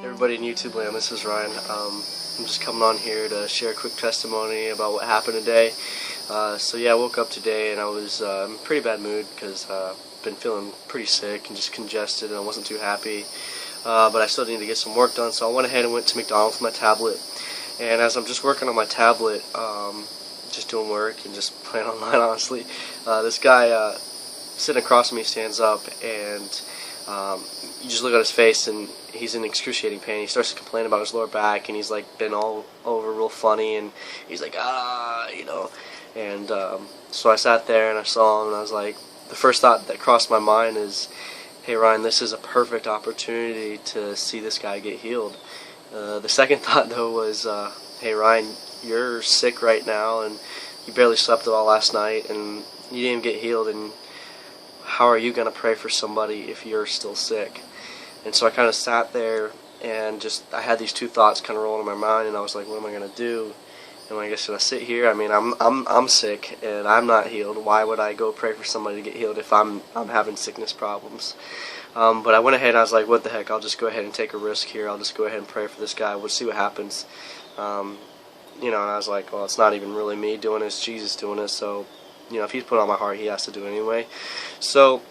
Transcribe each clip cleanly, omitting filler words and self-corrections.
Everybody in YouTube land, this is Ryan. I'm just coming on here to share a quick testimony about what happened today. So yeah, I woke up today and I was in a pretty bad mood because I've been feeling pretty sick and just congested, and I wasn't too happy. But I still needed to get some work done, so I went ahead and went to McDonald's with my tablet. And as I'm just working on my tablet, just doing work and just playing online, honestly, this guy sitting across from me stands up, and you just look at his face and he's in excruciating pain. He starts to complain about his lower back, and he's like been all over real funny, and he's like, you know. And so I sat there and I saw him, and I was like, the first thought that crossed my mind is, hey Ryan, this is a perfect opportunity to see this guy get healed. The second thought though was, hey Ryan, you're sick right now, and you barely slept at all last night, and you didn't even get healed, and how are you going to pray for somebody if you're still sick? And so I kind of sat there and just, I had these two thoughts kind of rolling in my mind, and I was like, what am I going to do? Am I just going to sit here? I mean, I'm sick and I'm not healed. Why would I go pray for somebody to get healed if I'm having sickness problems? But I went ahead and I was like, what the heck, I'll just go ahead and take a risk here. I'll just go ahead and pray for this guy. We'll see what happens. You know, and I was like, well, it's not even really me doing this, Jesus doing this, so, you know, if he's put it on my heart, he has to do it anyway. So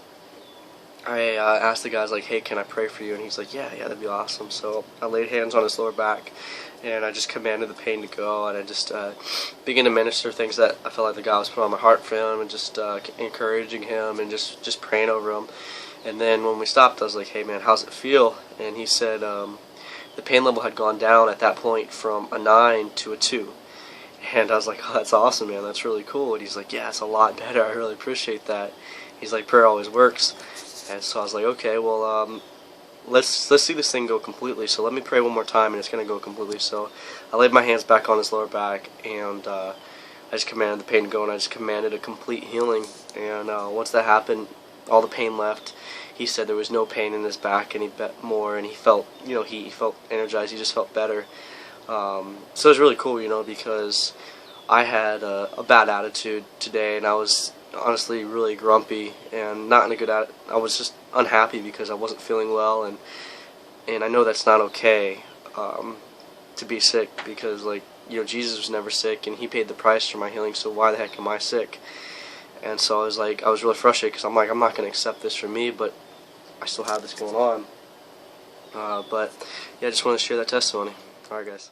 I asked the guy, like, hey, can I pray for you? And he's like, yeah, that'd be awesome. So I laid hands on his lower back, and I just commanded the pain to go, and I just began to minister things that I felt like the God was put on my heart for him, and just encouraging him and just praying over him. And then when we stopped, I was like, hey man, how's it feel? And he said the pain level had gone down at that point from a 9 to a 2. And I was like, oh, that's awesome, man, that's really cool. And he's like, yeah, it's a lot better, I really appreciate that. He's like, prayer always works. And so I was like, okay, well, let's see this thing go completely. So let me pray one more time, and it's going to go completely. So I laid my hands back on his lower back, and I just commanded the pain to go, and I just commanded a complete healing. And once that happened, all the pain left. He said there was no pain in his back, and he bet more, and he felt, you know, he felt energized. He just felt better. So it was really cool, you know, because I had a bad attitude today, and I was honestly really grumpy and not in a good attitude. I was just unhappy because I wasn't feeling well, and I know that's not okay to be sick, because, like, you know, Jesus was never sick, and he paid the price for my healing, so why the heck am I sick? And so I was like, I was really frustrated because I'm like, I'm not going to accept this for me, but I still have this going on. But yeah, I just want to share that testimony. Alright guys.